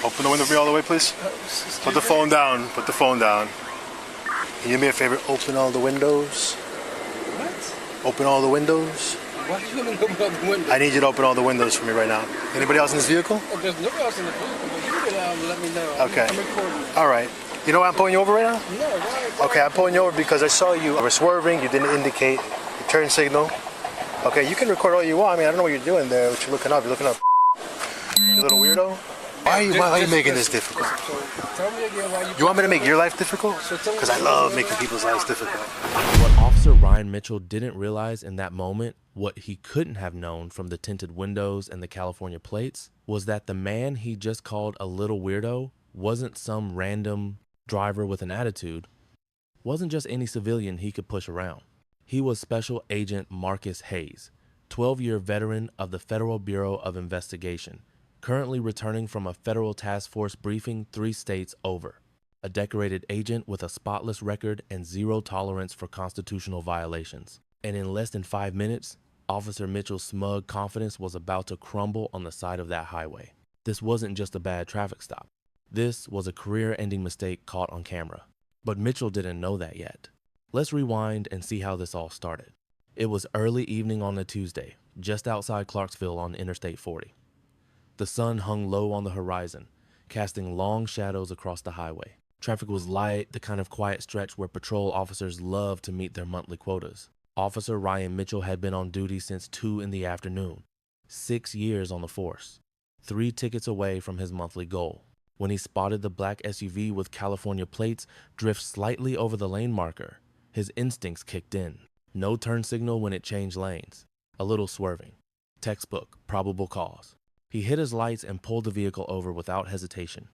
Open the window for me all the way, please. Put the phone down. Put the phone down. Can you do me a favor? Open all the windows. What? Open all the windows. Why do you want to open all the windows? I need you to open all the windows for me right now. Anybody else in this vehicle? Oh, there's nobody else in the vehicle, but you can let me know. Okay. I'm recording. All right. You know why I'm pulling you over right now? No, why? Okay, I'm pulling you over because I saw you were swerving. You didn't indicate the turn signal. Okay, you can record all you want. I mean, I don't know what you're doing there. What you're looking up. You're looking up. You little weirdo. Why are you making this difficult? Tell me again why You want me to make your life difficult? Because I love making people's lives difficult. What Officer Ryan Mitchell didn't realize in that moment, what he couldn't have known from the tinted windows and the California plates, was that the man he just called a little weirdo wasn't some random driver with an attitude, wasn't just any civilian he could push around. He was Special Agent Marcus Hayes, 12-year veteran of the Federal Bureau of Investigation, currently returning from a federal task force briefing 3 states over, a decorated agent with a spotless record and zero tolerance for constitutional violations. And in less than 5 minutes, Officer Mitchell's smug confidence was about to crumble on the side of that highway. This wasn't just a bad traffic stop. This was a career-ending mistake caught on camera. But Mitchell didn't know that yet. Let's rewind and see how this all started. It was early evening on a Tuesday, just outside Clarksville on Interstate 40. The sun hung low on the horizon, casting long shadows across the highway. Traffic was light, the kind of quiet stretch where patrol officers love to meet their monthly quotas. Officer Ryan Mitchell had been on duty since 2 in the afternoon, 6 years on the force, 3 tickets away from his monthly goal. When he spotted the black SUV with California plates drift slightly over the lane marker, his instincts kicked in. No turn signal when it changed lanes. A little swerving. Textbook, probable cause. He hit his lights and pulled the vehicle over without hesitation.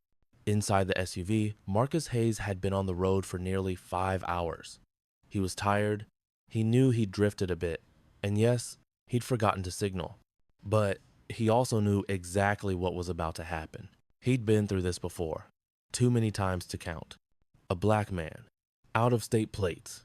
Inside the SUV, Marcus Hayes had been on the road for nearly 5 hours. He was tired. He knew he'd drifted a bit. And yes, he'd forgotten to signal. But he also knew exactly what was about to happen. He'd been through this before. Too many times to count. A black man. Out-of-state plates.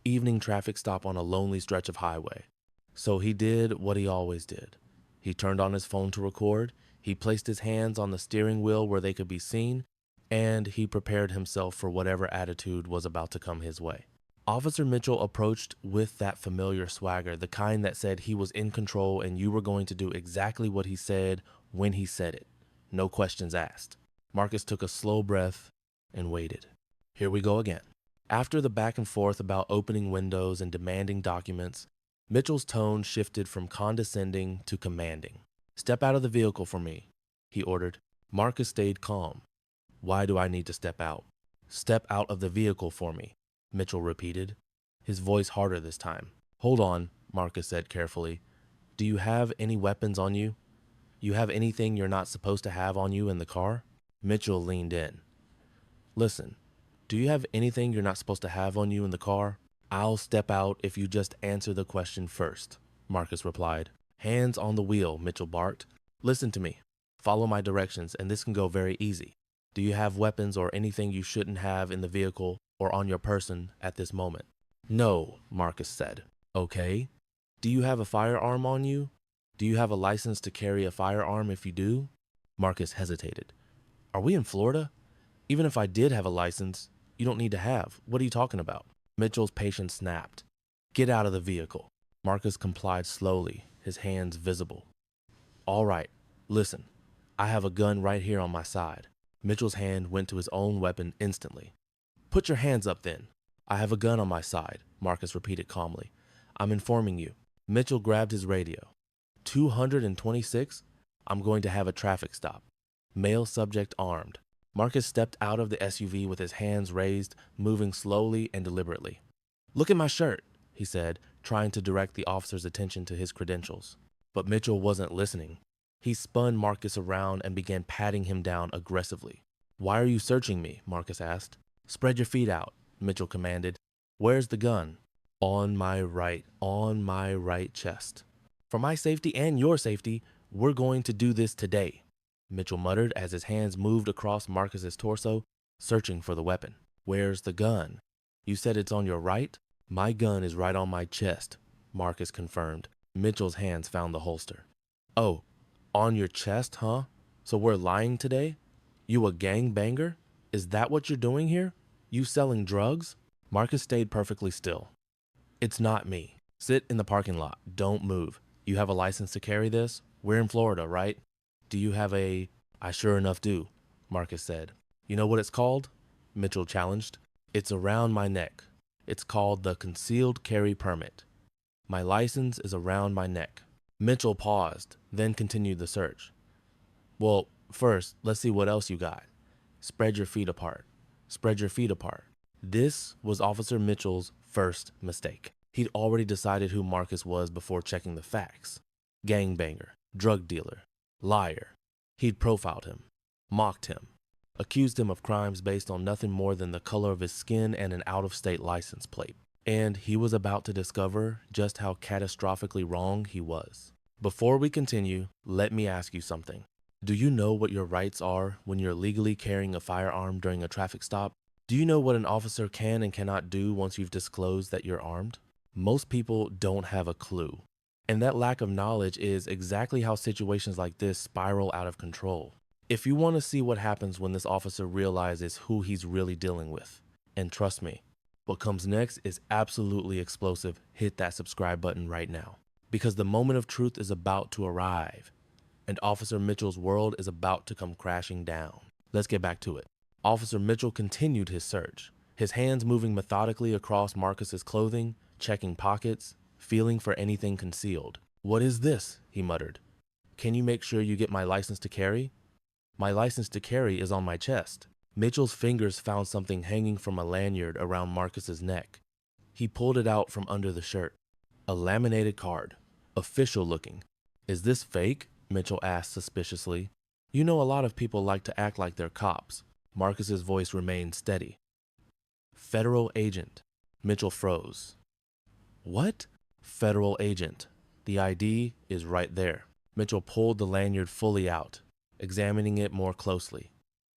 Evening traffic stop on a lonely stretch of highway. So he did what he always did. He turned on his phone to record, he placed his hands on the steering wheel where they could be seen, and he prepared himself for whatever attitude was about to come his way. Officer Mitchell approached with that familiar swagger, the kind that said he was in control and you were going to do exactly what he said when he said it. No questions asked. Marcus took a slow breath and waited. Here we go again. After the back and forth about opening windows and demanding documents, Mitchell's tone shifted from condescending to commanding. "Step out of the vehicle for me," he ordered. Marcus stayed calm. "Why do I need to step out?" "Step out of the vehicle for me," Mitchell repeated, his voice harder this time. "Hold on," Marcus said carefully. "Do you have any weapons on you? You have anything you're not supposed to have on you in the car?" Mitchell leaned in. "Listen, do you have anything you're not supposed to have on you in the car?" "I'll step out if you just answer the question first," Marcus replied. "Hands on the wheel," Mitchell barked. "Listen to me. Follow my directions, and this can go very easy. Do you have weapons or anything you shouldn't have in the vehicle or on your person at this moment?" "No," Marcus said. "Okay. Do you have a firearm on you? Do you have a license to carry a firearm if you do?" Marcus hesitated. "Are we in Florida? Even if I did have a license, you don't need to have. What are you talking about?" Mitchell's patience snapped. "Get out of the vehicle." Marcus complied slowly, his hands visible. "All right, listen. I have a gun right here on my side." Mitchell's hand went to his own weapon instantly. "Put your hands up then." "I have a gun on my side," Marcus repeated calmly. "I'm informing you." Mitchell grabbed his radio. 226? I'm going to have a traffic stop. Male subject armed. Marcus stepped out of the SUV with his hands raised, moving slowly and deliberately. "Look at my shirt," he said, trying to direct the officer's attention to his credentials. But Mitchell wasn't listening. He spun Marcus around and began patting him down aggressively. "Why are you searching me?" Marcus asked. "Spread your feet out," Mitchell commanded. "Where's the gun?" On my right chest. "For my safety and your safety, we're going to do this today," Mitchell muttered as his hands moved across Marcus's torso, searching for the weapon. "Where's the gun?" "You said it's on your right?" "My gun is right on my chest," Marcus confirmed. Mitchell's hands found the holster. "Oh, on your chest, huh? So we're lying today?" You a gangbanger? Is that what you're doing here? You selling drugs? Marcus stayed perfectly still. It's not me. Sit in the parking lot. Don't move. You have a license to carry this? We're in Florida, right? Do you have a... I sure enough do, Marcus said. You know what it's called? Mitchell challenged. It's around my neck. It's called the concealed carry permit. My license is around my neck. Mitchell paused, then continued the search. Well, first, let's see what else you got. Spread your feet apart. Spread your feet apart. This was Officer Mitchell's first mistake. He'd already decided who Marcus was before checking the facts. Gangbanger, drug dealer, liar. He'd profiled him, mocked him, accused him of crimes based on nothing more than the color of his skin and an out-of-state license plate. And he was about to discover just how catastrophically wrong he was. Before we continue, let me ask you something. Do you know what your rights are when you're legally carrying a firearm during a traffic stop? Do you know what an officer can and cannot do once you've disclosed that you're armed? Most people don't have a clue. And that lack of knowledge is exactly how situations like this spiral out of control. If you want to see what happens when this officer realizes who he's really dealing with, and trust me, what comes next is absolutely explosive, hit that subscribe button right now. Because the moment of truth is about to arrive, and Officer Mitchell's world is about to come crashing down. Let's get back to it. Officer Mitchell continued his search, his hands moving methodically across Marcus's clothing, checking pockets, feeling for anything concealed. What is this? He muttered. Can you make sure you get my license to carry? My license to carry is on my chest. Mitchell's fingers found something hanging from a lanyard around Marcus's neck. He pulled it out from under the shirt. A laminated card, official looking. Is this fake? Mitchell asked suspiciously. You know a lot of people like to act like they're cops. Marcus's voice remained steady. Federal agent. Mitchell froze. What? Federal agent. The ID is right there. Mitchell pulled the lanyard fully out, examining it more closely.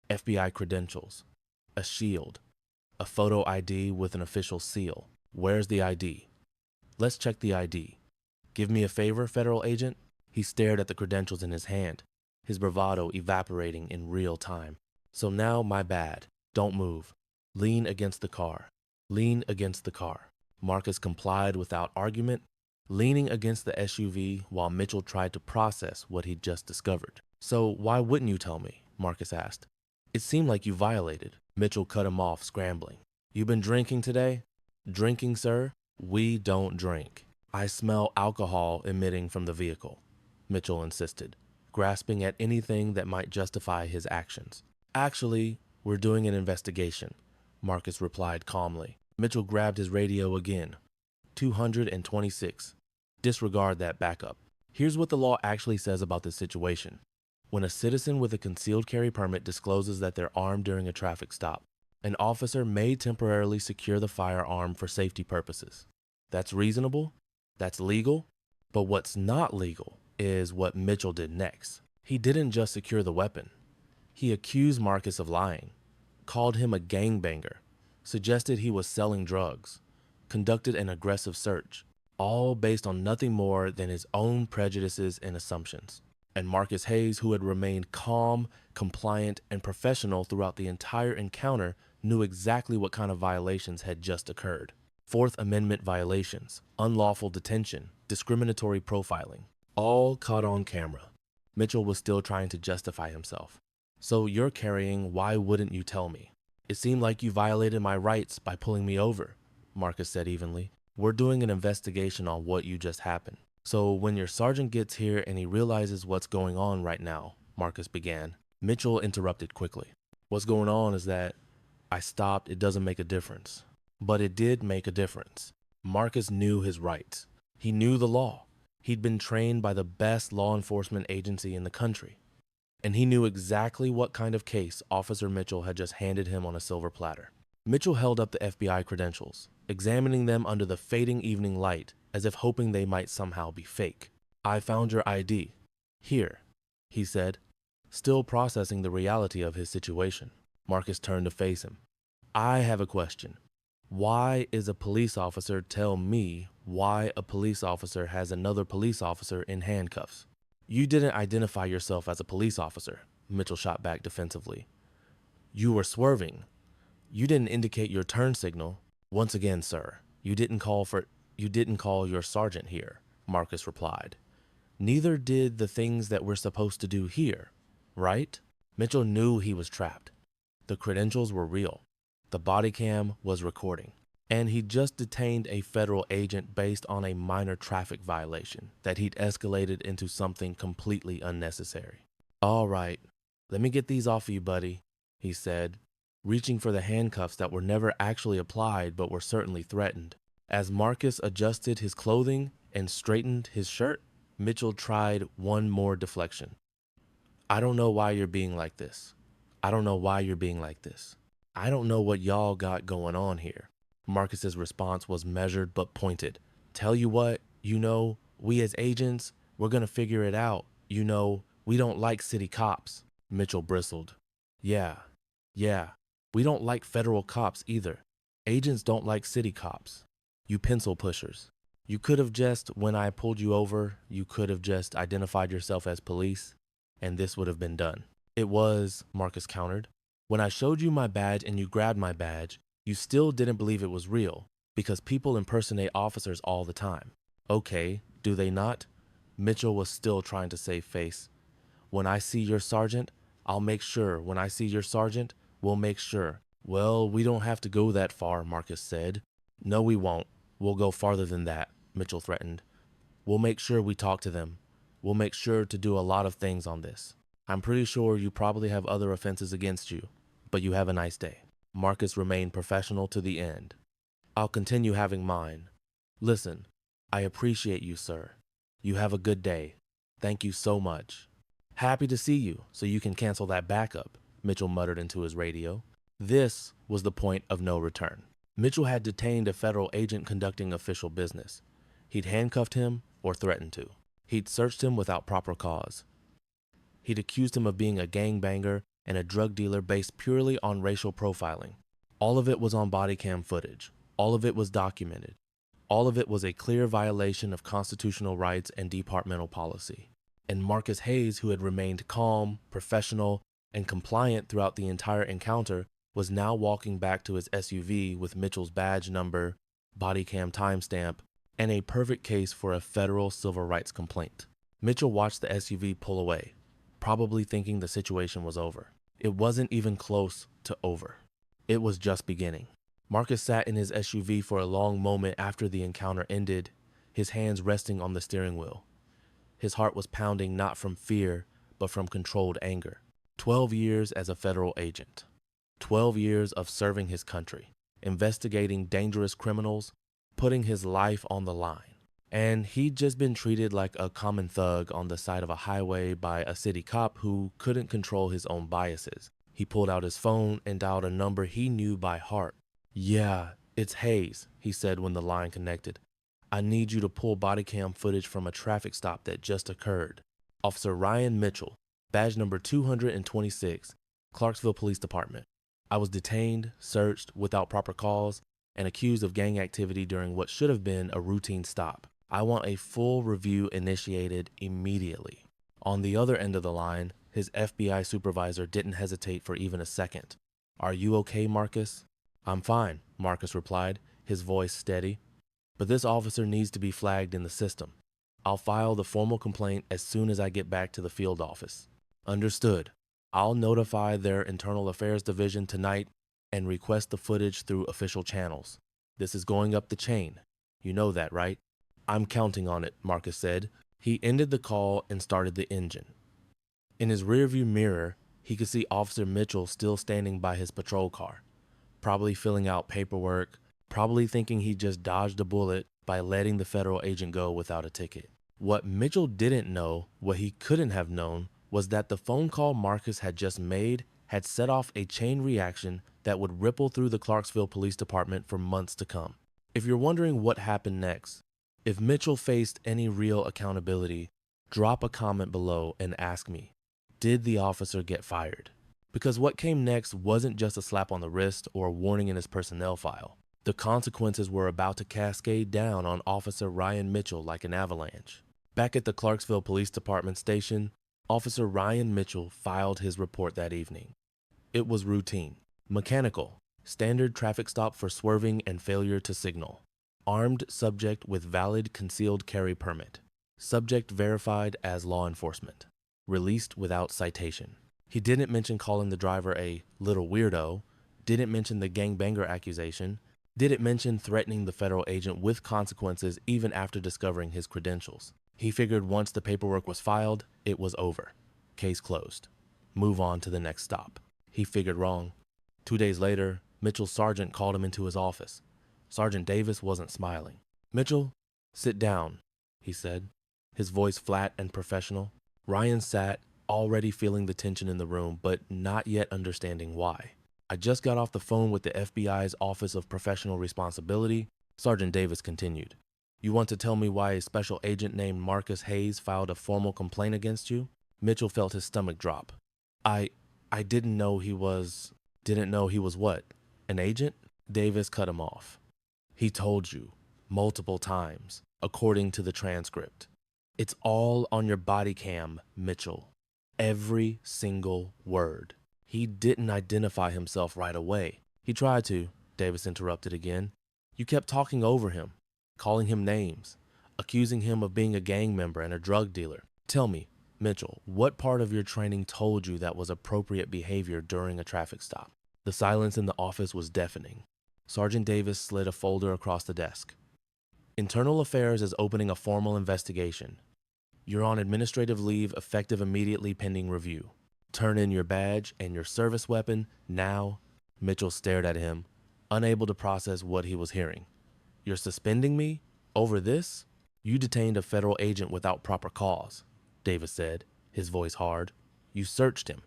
FBI credentials. A shield. A photo ID with an official seal. Where's the ID? Let's check the ID. Give me a favor, federal agent. He stared at the credentials in his hand, his bravado evaporating in real time. So now, my bad. Don't move. Lean against the car. Lean against the car. Marcus complied without argument, leaning against the SUV while Mitchell tried to process what he'd just discovered. So why wouldn't you tell me? Marcus asked. It seemed like you violated. Mitchell cut him off, scrambling. You been drinking today? Drinking, sir? We don't drink. I smell alcohol emitting from the vehicle, Mitchell insisted, grasping at anything that might justify his actions. Actually, we're doing an investigation, Marcus replied calmly. Mitchell grabbed his radio again. 226. Disregard that backup. Here's what the law actually says about this situation. When a citizen with a concealed carry permit discloses that they're armed during a traffic stop, an officer may temporarily secure the firearm for safety purposes. That's reasonable, that's legal, but what's not legal is what Mitchell did next. He didn't just secure the weapon. He accused Marcus of lying, called him a gangbanger, suggested he was selling drugs, conducted an aggressive search, all based on nothing more than his own prejudices and assumptions. And Marcus Hayes, who had remained calm, compliant, and professional throughout the entire encounter, knew exactly what kind of violations had just occurred. Fourth Amendment violations, unlawful detention, discriminatory profiling, all caught on camera. Mitchell was still trying to justify himself. So you're carrying, why wouldn't you tell me? It seemed like you violated my rights by pulling me over, Marcus said evenly. We're doing an investigation on what you just happened. So when your sergeant gets here and he realizes what's going on right now, Marcus began. Mitchell interrupted quickly. What's going on is that I stopped. It doesn't make a difference. But it did make a difference. Marcus knew his rights. He knew the law. He'd been trained by the best law enforcement agency in the country. And he knew exactly what kind of case Officer Mitchell had just handed him on a silver platter. Mitchell held up the FBI credentials, examining them under the fading evening light as if hoping they might somehow be fake. I found your ID. Here, he said, still processing the reality of his situation. Marcus turned to face him. I have a question. Why is a police officer tell me why a police officer has another police officer in handcuffs? You didn't identify yourself as a police officer, Mitchell shot back defensively. You were swerving. You didn't indicate your turn signal. Once again, sir, you didn't call your sergeant here, Marcus replied. Neither did the things that we're supposed to do here, right? Mitchell knew he was trapped. The credentials were real. The body cam was recording. And he just detained a federal agent based on a minor traffic violation that he'd escalated into something completely unnecessary. All right, let me get these off of you, buddy, he said, reaching for the handcuffs that were never actually applied but were certainly threatened. As Marcus adjusted his clothing and straightened his shirt, Mitchell tried one more deflection. I don't know why you're being like this. I don't know why you're being like this. I don't know what y'all got going on here. Marcus's response was measured but pointed. Tell you what, we as agents, we're gonna figure it out. We don't like city cops. Mitchell bristled. Yeah, we don't like federal cops either. Agents don't like city cops. You pencil pushers. You could have just, when I pulled you over, you could have just identified yourself as police, and this would have been done. It was, Marcus countered. When I showed you my badge and you grabbed my badge, you still didn't believe it was real, because people impersonate officers all the time. Okay, do they not? Mitchell was still trying to save face. When I see your sergeant, I'll make sure. When I see your sergeant, we'll make sure. Well, we don't have to go that far, Marcus said. No, we won't. We'll go farther than that, Mitchell threatened. We'll make sure we talk to them. We'll make sure to do a lot of things on this. I'm pretty sure you probably have other offenses against you, but you have a nice day. Marcus remained professional to the end. I'll continue having mine. Listen, I appreciate you, sir. You have a good day. Thank you so much. Happy to see you, so you can cancel that backup, Mitchell muttered into his radio. This was the point of no return. Mitchell had detained a federal agent conducting official business. He'd handcuffed him or threatened to. He'd searched him without proper cause. He'd accused him of being a gangbanger and a drug dealer based purely on racial profiling. All of it was on body cam footage. All of it was documented. All of it was a clear violation of constitutional rights and departmental policy. And Marcus Hayes, who had remained calm, professional, and compliant throughout the entire encounter, was now walking back to his SUV with Mitchell's badge number, body cam timestamp, and a perfect case for a federal civil rights complaint. Mitchell watched the SUV pull away, probably thinking the situation was over. It wasn't even close to over. It was just beginning. Marcus sat in his SUV for a long moment after the encounter ended, his hands resting on the steering wheel. His heart was pounding not from fear, but from controlled anger. 12 years as a federal agent. 12 years of serving his country, investigating dangerous criminals, putting his life on the line. And he'd just been treated like a common thug on the side of a highway by a city cop who couldn't control his own biases. He pulled out his phone and dialed a number he knew by heart. Yeah, it's Hayes, he said when the line connected. I need you to pull body cam footage from a traffic stop that just occurred. Officer Ryan Mitchell, badge number 226, Clarksville Police Department. I was detained, searched without proper cause, and accused of gang activity during what should have been a routine stop. I want a full review initiated immediately. On the other end of the line, his FBI supervisor didn't hesitate for even a second. Are you okay, Marcus? I'm fine, Marcus replied, his voice steady. But this officer needs to be flagged in the system. I'll file the formal complaint as soon as I get back to the field office. Understood. I'll notify their Internal Affairs Division tonight and request the footage through official channels. This is going up the chain. You know that, right? I'm counting on it, Marcus said. He ended the call and started the engine. In his rearview mirror, he could see Officer Mitchell still standing by his patrol car, probably filling out paperwork, probably thinking he just dodged a bullet by letting the federal agent go without a ticket. What Mitchell didn't know, what he couldn't have known, was that the phone call Marcus had just made had set off a chain reaction that would ripple through the Clarksville Police Department for months to come. If you're wondering what happened next, if Mitchell faced any real accountability, drop a comment below and ask me, did the officer get fired? Because what came next wasn't just a slap on the wrist or a warning in his personnel file. The consequences were about to cascade down on Officer Ryan Mitchell like an avalanche. Back at the Clarksville Police Department station, Officer Ryan Mitchell filed his report that evening. It was routine, mechanical, standard traffic stop for swerving and failure to signal. Armed subject with valid concealed carry permit. Subject verified as law enforcement. Released without citation. He didn't mention calling the driver a little weirdo, didn't mention the gangbanger accusation, didn't mention threatening the federal agent with consequences even after discovering his credentials. He figured once the paperwork was filed, it was over. Case closed. Move on to the next stop. He figured wrong. 2 days later, Mitchell's sergeant called him into his office. Sergeant Davis wasn't smiling. "Mitchell, sit down," he said, his voice flat and professional. Ryan sat, already feeling the tension in the room, but not yet understanding why. "I just got off the phone with the FBI's Office of Professional Responsibility," Sergeant Davis continued. "You want to tell me why a special agent named Marcus Hayes filed a formal complaint against you?" Mitchell felt his stomach drop. I didn't know he was what? An agent?" Davis cut him off. "He told you, multiple times, according to the transcript. It's all on your body cam, Mitchell. Every single word. He didn't identify himself right away. He tried to," Davis interrupted again. "You kept talking over him, calling him names, accusing him of being a gang member and a drug dealer. Tell me, Mitchell, what part of your training told you that was appropriate behavior during a traffic stop?" The silence in the office was deafening. Sergeant Davis slid a folder across the desk. "Internal Affairs is opening a formal investigation. You're on administrative leave effective immediately pending review. Turn in your badge and your service weapon now." Mitchell stared at him, unable to process what he was hearing. "You're suspending me? Over this? You detained a federal agent without proper cause," Davis said, his voice hard. "You searched him.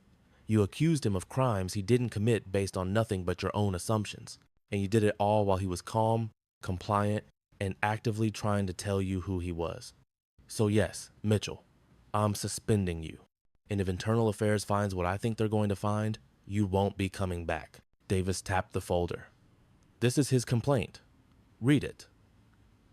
You accused him of crimes he didn't commit based on nothing but your own assumptions. And you did it all while he was calm, compliant, and actively trying to tell you who he was. So yes, Mitchell, I'm suspending you. And if Internal Affairs finds what I think they're going to find, you won't be coming back." Davis tapped the folder. "This is his complaint. Read it.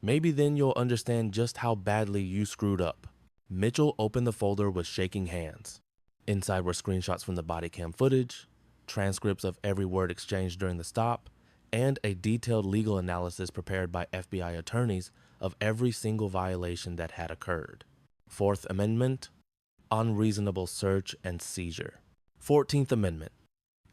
Maybe then you'll understand just how badly you screwed up." Mitchell opened the folder with shaking hands. Inside were screenshots from the body cam footage, transcripts of every word exchanged during the stop, and a detailed legal analysis prepared by FBI attorneys of every single violation that had occurred. Fourth Amendment, unreasonable search and seizure. 14th Amendment,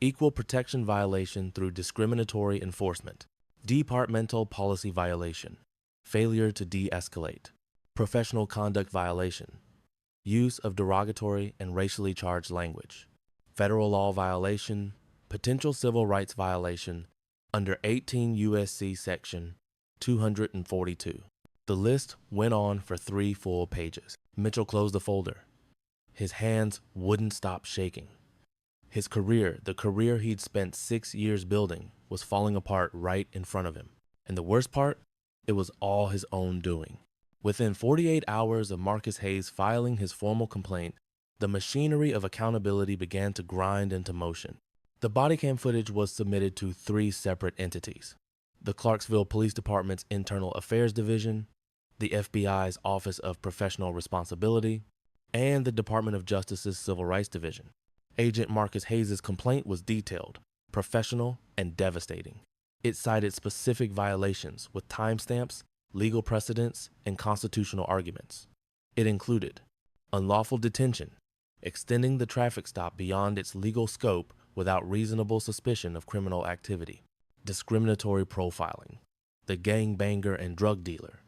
equal protection violation through discriminatory enforcement. Departmental policy violation. Failure to de-escalate. Professional conduct violation. Use of derogatory and racially charged language. Federal law violation. Potential civil rights violation under 18 U.S.C. Section 242. The list went on for 3 full pages. Mitchell closed the folder. His hands wouldn't stop shaking. His career, the career he'd spent 6 years building, was falling apart right in front of him. And the worst part, it was all his own doing. Within 48 hours of Marcus Hayes filing his formal complaint, the machinery of accountability began to grind into motion. The body cam footage was submitted to 3 separate entities: the Clarksville Police Department's Internal Affairs Division, the FBI's Office of Professional Responsibility, and the Department of Justice's Civil Rights Division. Agent Marcus Hayes' complaint was detailed, professional, and devastating. It cited specific violations with timestamps, legal precedents, and constitutional arguments. It included unlawful detention, extending the traffic stop beyond its legal scope without reasonable suspicion of criminal activity, discriminatory profiling, the gangbanger and drug dealer,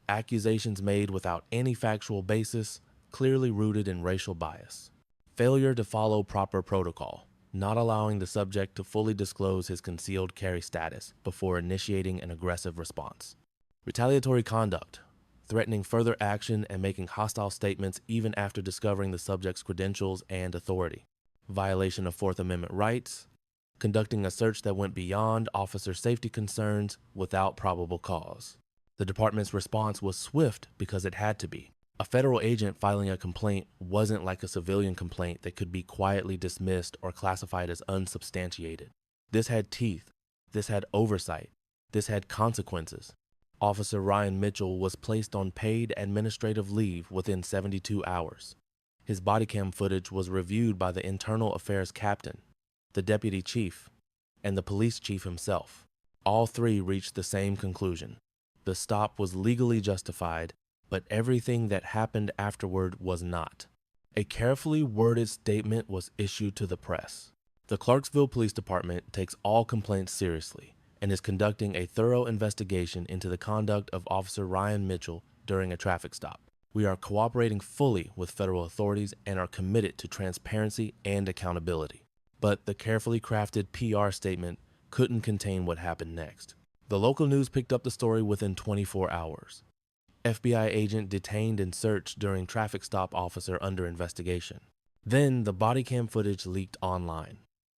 accusations made without any factual basis, clearly rooted in racial bias, failure to follow proper protocol, not allowing the subject to fully disclose his concealed carry status before initiating an aggressive response, retaliatory conduct, threatening further action and making hostile statements even after discovering the subject's credentials and authority, violation of Fourth Amendment rights, conducting a search that went beyond officer safety concerns without probable cause. The department's response was swift because it had to be. A federal agent filing a complaint wasn't like a civilian complaint that could be quietly dismissed or classified as unsubstantiated. This had teeth. This had oversight. This had consequences. Officer Ryan Mitchell was placed on paid administrative leave within 72 hours. His body cam footage was reviewed by the internal affairs captain, the deputy chief, and the police chief himself. All three reached the same conclusion. The stop was legally justified, but everything that happened afterward was not. A carefully worded statement was issued to the press. The Clarksville Police Department takes all complaints seriously and is conducting a thorough investigation into the conduct of Officer Ryan Mitchell during a traffic stop. We are cooperating fully with federal authorities and are committed to transparency and accountability. But the carefully crafted PR statement couldn't contain what happened next. The local news picked up the story within 24 hours. FBI agent detained and searched during traffic stop officer under investigation. Then the body cam footage leaked online.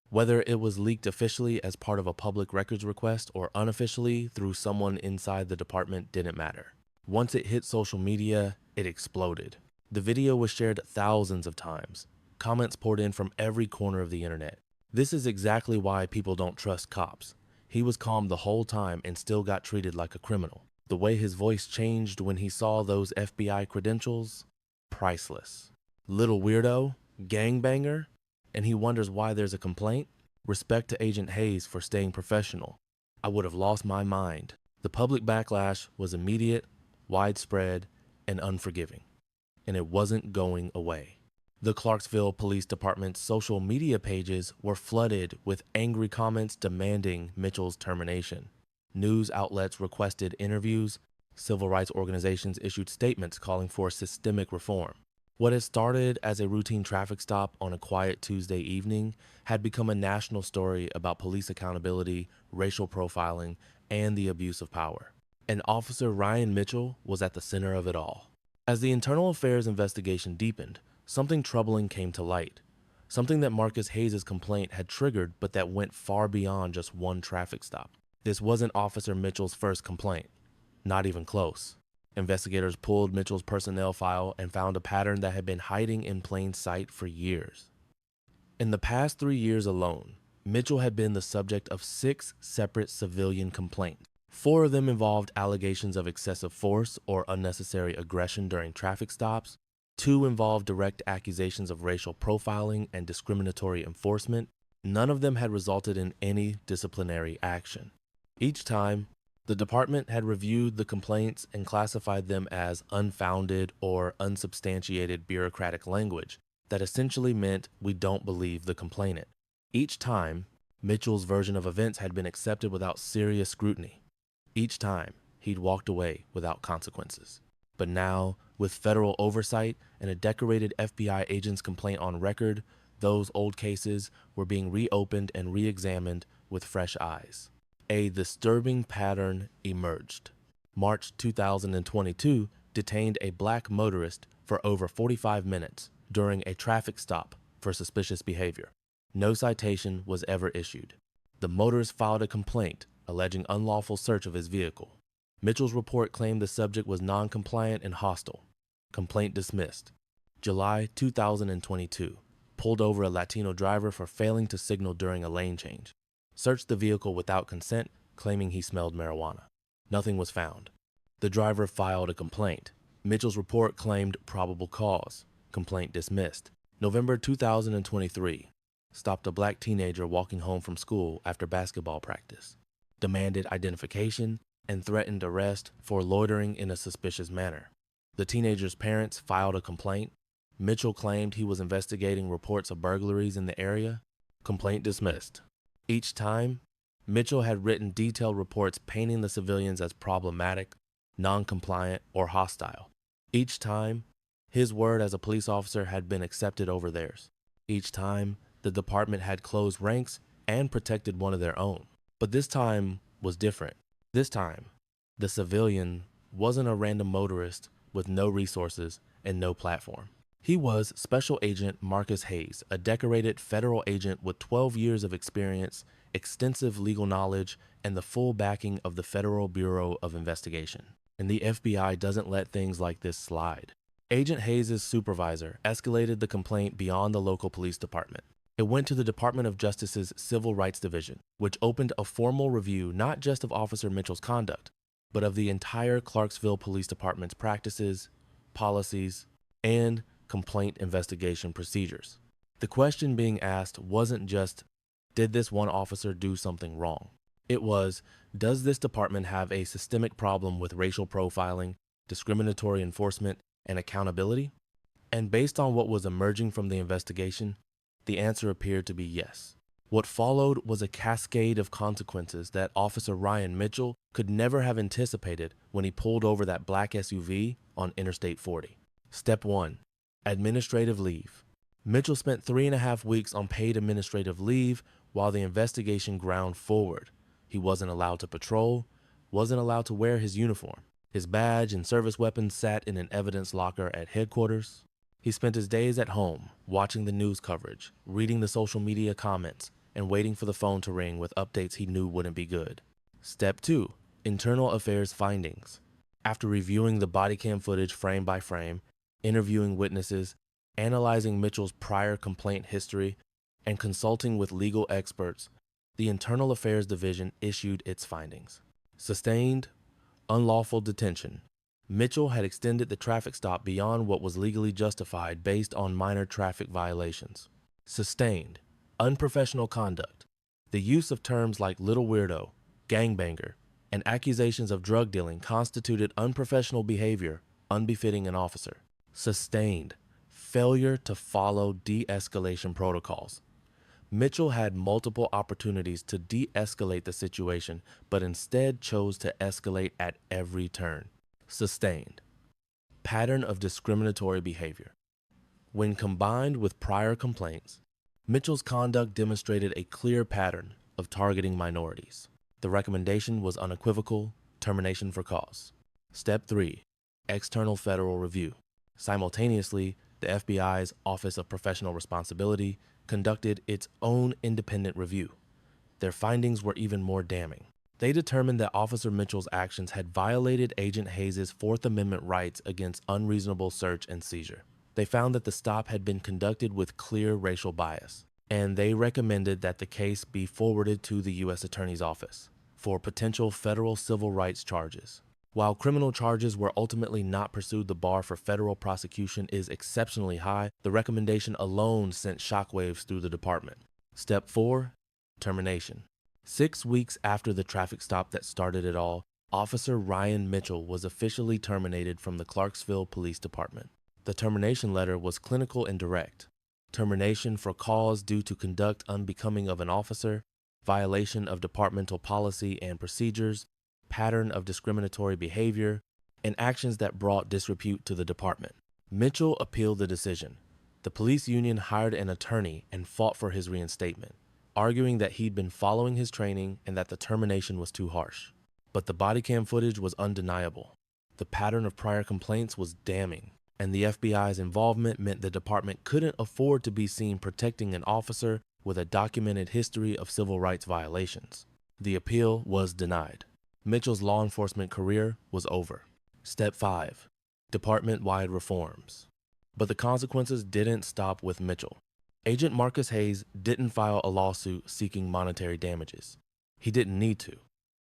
Whether it was leaked officially as part of a public records request or unofficially through someone inside the department didn't matter. Once it hit social media, it exploded. The video was shared thousands of times. Comments poured in from every corner of the internet. This is exactly why people don't trust cops. He was calm the whole time and still got treated like a criminal. The way his voice changed when he saw those FBI credentials, priceless. Little weirdo, gangbanger, and he wonders why there's a complaint? Respect to Agent Hayes for staying professional. I would have lost my mind. The public backlash was immediate, widespread, and unforgiving, and it wasn't going away. The Clarksville Police Department's social media pages were flooded with angry comments demanding Mitchell's termination. News outlets requested interviews. Civil rights organizations issued statements calling for systemic reform. What had started as a routine traffic stop on a quiet Tuesday evening had become a national story about police accountability, racial profiling, and the abuse of power. And Officer Ryan Mitchell was at the center of it all. As the internal affairs investigation deepened, something troubling came to light. Something that Marcus Hayes' complaint had triggered, but that went far beyond just one traffic stop. This wasn't Officer Mitchell's first complaint. Not even close. Investigators pulled Mitchell's personnel file and found a pattern that had been hiding in plain sight for years. In the past 3 years alone, Mitchell had been the subject of 6 separate civilian complaints. 4 of them involved allegations of excessive force or unnecessary aggression during traffic stops. 2 involved direct accusations of racial profiling and discriminatory enforcement. None of them had resulted in any disciplinary action. Each time, the department had reviewed the complaints and classified them as unfounded or unsubstantiated bureaucratic language that essentially meant we don't believe the complainant. Each time, Mitchell's version of events had been accepted without serious scrutiny. Each time, he'd walked away without consequences. But now, with federal oversight and a decorated FBI agent's complaint on record, those old cases were being reopened and re-examined with fresh eyes. A disturbing pattern emerged. March 2022 detained a black motorist for over 45 minutes during a traffic stop for suspicious behavior. No citation was ever issued. The motorist filed a complaint alleging unlawful search of his vehicle. Mitchell's report claimed the subject was non-compliant and hostile. Complaint dismissed. July 2022, pulled over a Latino driver for failing to signal during a lane change. Searched the vehicle without consent, claiming he smelled marijuana. Nothing was found. The driver filed a complaint. Mitchell's report claimed probable cause. Complaint dismissed. November 2023, stopped a black teenager walking home from school after basketball practice. Demanded identification and threatened arrest for loitering in a suspicious manner. The teenager's parents filed a complaint. Mitchell claimed he was investigating reports of burglaries in the area. Complaint dismissed. Each time, Mitchell had written detailed reports painting the civilians as problematic, non-compliant, or hostile. Each time, his word as a police officer had been accepted over theirs. Each time, the department had closed ranks and protected one of their own. But this time was different. This time, the civilian wasn't a random motorist with no resources and no platform. He was Special Agent Marcus Hayes, a decorated federal agent with 12 years of experience, extensive legal knowledge, and the full backing of the Federal Bureau of Investigation. And the FBI doesn't let things like this slide. Agent Hayes' supervisor escalated the complaint beyond the local police department. It went to the Department of Justice's Civil Rights Division, which opened a formal review not just of Officer Mitchell's conduct, but of the entire Clarksville Police Department's practices, policies, and complaint investigation procedures. The question being asked wasn't just, did this one officer do something wrong? It was, does this department have a systemic problem with racial profiling, discriminatory enforcement, and accountability? And based on what was emerging from the investigation, the answer appeared to be yes. What followed was a cascade of consequences that Officer Ryan Mitchell could never have anticipated when he pulled over that black SUV on Interstate 40. Step 1. Administrative leave. Mitchell spent 3.5 weeks on paid administrative leave while the investigation ground forward. He wasn't allowed to patrol, wasn't allowed to wear his uniform. His badge and service weapons sat in an evidence locker at headquarters. He spent his days at home, watching the news coverage, reading the social media comments, and waiting for the phone to ring with updates he knew wouldn't be good. Step 2. Internal affairs findings. After reviewing the body cam footage frame by frame, interviewing witnesses, analyzing Mitchell's prior complaint history, and consulting with legal experts, the Internal Affairs Division issued its findings. Sustained, unlawful detention. Mitchell had extended the traffic stop beyond what was legally justified based on minor traffic violations. Sustained, unprofessional conduct. The use of terms like little weirdo, gangbanger, and accusations of drug dealing constituted unprofessional behavior unbefitting an officer. Sustained, failure to follow de-escalation protocols. Mitchell had multiple opportunities to de-escalate the situation, but instead chose to escalate at every turn. Sustained, pattern of discriminatory behavior. When combined with prior complaints, Mitchell's conduct demonstrated a clear pattern of targeting minorities. The recommendation was unequivocal: termination for cause. Step 3. External federal review. Simultaneously, the FBI's Office of Professional Responsibility conducted its own independent review. Their findings were even more damning. They determined that Officer Mitchell's actions had violated Agent Hayes' Fourth Amendment rights against unreasonable search and seizure. They found that the stop had been conducted with clear racial bias, and they recommended that the case be forwarded to the U.S. Attorney's Office for potential federal civil rights charges. While criminal charges were ultimately not pursued, the bar for federal prosecution is exceptionally high. The recommendation alone sent shockwaves through the department. Step 4. Termination. 6 weeks after the traffic stop that started it all, Officer Ryan Mitchell was officially terminated from the Clarksville Police Department. The termination letter was clinical and direct. Termination for cause due to conduct unbecoming of an officer, violation of departmental policy and procedures, pattern of discriminatory behavior, and actions that brought disrepute to the department. Mitchell appealed the decision. The police union hired an attorney and fought for his reinstatement, arguing that he'd been following his training and that the termination was too harsh. But the body cam footage was undeniable. The pattern of prior complaints was damning, and the FBI's involvement meant the department couldn't afford to be seen protecting an officer with a documented history of civil rights violations. The appeal was denied. Mitchell's law enforcement career was over. Step 5. Department-wide reforms. But the consequences didn't stop with Mitchell. Agent Marcus Hayes didn't file a lawsuit seeking monetary damages. He didn't need to.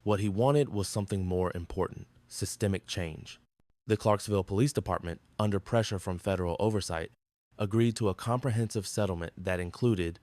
What he wanted was something more important: systemic change. The Clarksville Police Department, under pressure from federal oversight, agreed to a comprehensive settlement that included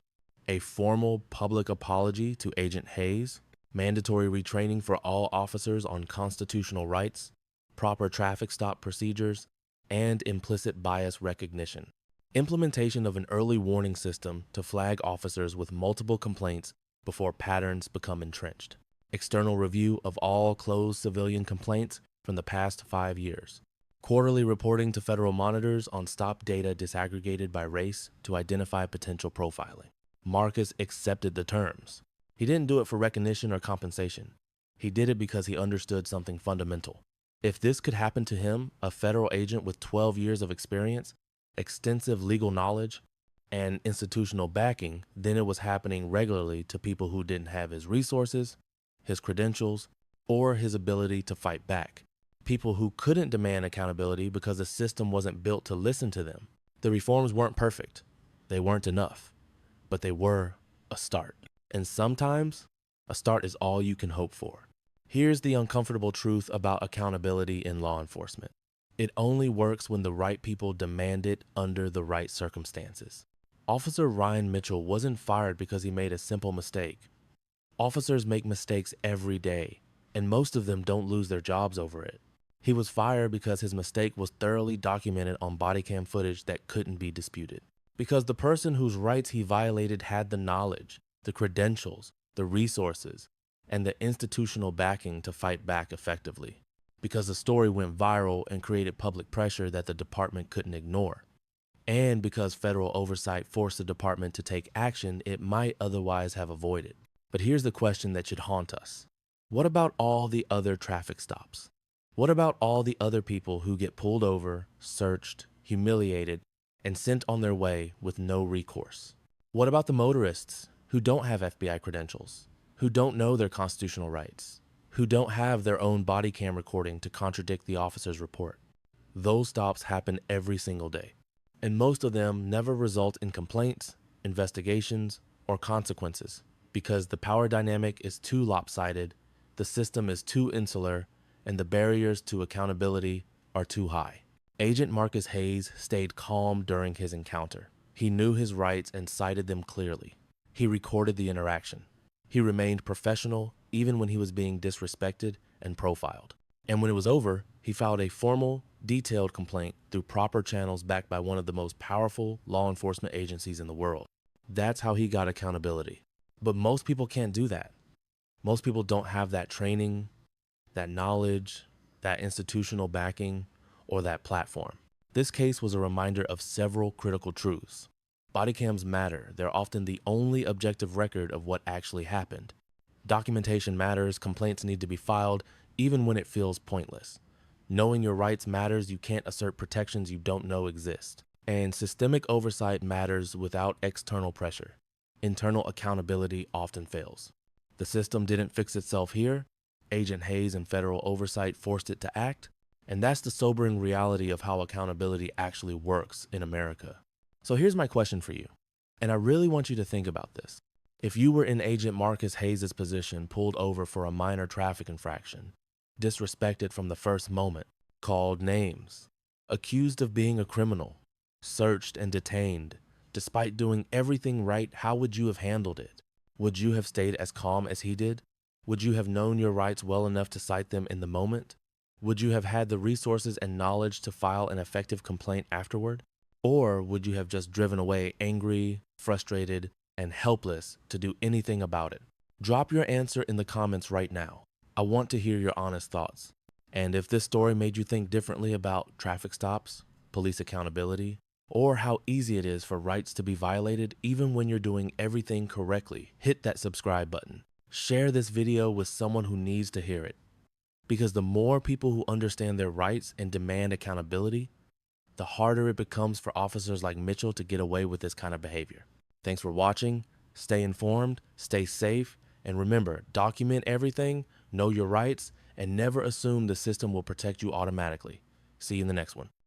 a formal public apology to Agent Hayes, mandatory retraining for all officers on constitutional rights, proper traffic stop procedures, and implicit bias recognition. Implementation of an early warning system to flag officers with multiple complaints before patterns become entrenched. External review of all closed civilian complaints from the past 5 years. Quarterly reporting to federal monitors on stop data disaggregated by race to identify potential profiling. Marcus accepted the terms. He didn't do it for recognition or compensation. He did it because he understood something fundamental. If this could happen to him, a federal agent with 12 years of experience, extensive legal knowledge, and institutional backing, then it was happening regularly to people who didn't have his resources, his credentials, or his ability to fight back. People who couldn't demand accountability because the system wasn't built to listen to them. The reforms weren't perfect. They weren't enough. But they were a start. And sometimes, a start is all you can hope for. Here's the uncomfortable truth about accountability in law enforcement. It only works when the right people demand it under the right circumstances. Officer Ryan Mitchell wasn't fired because he made a simple mistake. Officers make mistakes every day, and most of them don't lose their jobs over it. He was fired because his mistake was thoroughly documented on body cam footage that couldn't be disputed. Because the person whose rights he violated had the knowledge, the credentials, the resources, and the institutional backing to fight back effectively. Because the story went viral and created public pressure that the department couldn't ignore. And because federal oversight forced the department to take action it might otherwise have avoided. But here's the question that should haunt us. What about all the other traffic stops? What about all the other people who get pulled over, searched, humiliated, and sent on their way with no recourse? What about the motorists who don't have FBI credentials, who don't know their constitutional rights, who don't have their own body cam recording to contradict the officer's report? Those stops happen every single day, and most of them never result in complaints, investigations, or consequences because the power dynamic is too lopsided, the system is too insular, and the barriers to accountability are too high. Agent Marcus Hayes stayed calm during his encounter. He knew his rights and cited them clearly. He recorded the interaction. He remained professional even when he was being disrespected and profiled. And when it was over, he filed a formal, detailed complaint through proper channels backed by one of the most powerful law enforcement agencies in the world. That's how he got accountability. But most people can't do that. Most people don't have that training, that knowledge, that institutional backing, or that platform. This case was a reminder of several critical truths. Body cams matter. They're often the only objective record of what actually happened. Documentation matters. Complaints need to be filed, even when it feels pointless. Knowing your rights matters. You can't assert protections you don't know exist. And systemic oversight matters without external pressure. Internal accountability often fails. The system didn't fix itself here. Agent Hayes and federal oversight forced it to act. And that's the sobering reality of how accountability actually works in America. So here's my question for you, and I really want you to think about this. If you were in Agent Marcus Hayes' position, pulled over for a minor traffic infraction, disrespected from the first moment, called names, accused of being a criminal, searched and detained, despite doing everything right, how would you have handled it? Would you have stayed as calm as he did? Would you have known your rights well enough to cite them in the moment? Would you have had the resources and knowledge to file an effective complaint afterward? Or would you have just driven away angry, frustrated, and helpless to do anything about it? Drop your answer in the comments right now. I want to hear your honest thoughts. And if this story made you think differently about traffic stops, police accountability, or how easy it is for rights to be violated even when you're doing everything correctly, hit that subscribe button. Share this video with someone who needs to hear it. Because the more people who understand their rights and demand accountability, the harder it becomes for officers like Mitchell to get away with this kind of behavior. Thanks for watching. Stay informed, stay safe, and remember, document everything, know your rights, and never assume the system will protect you automatically. See you in the next one.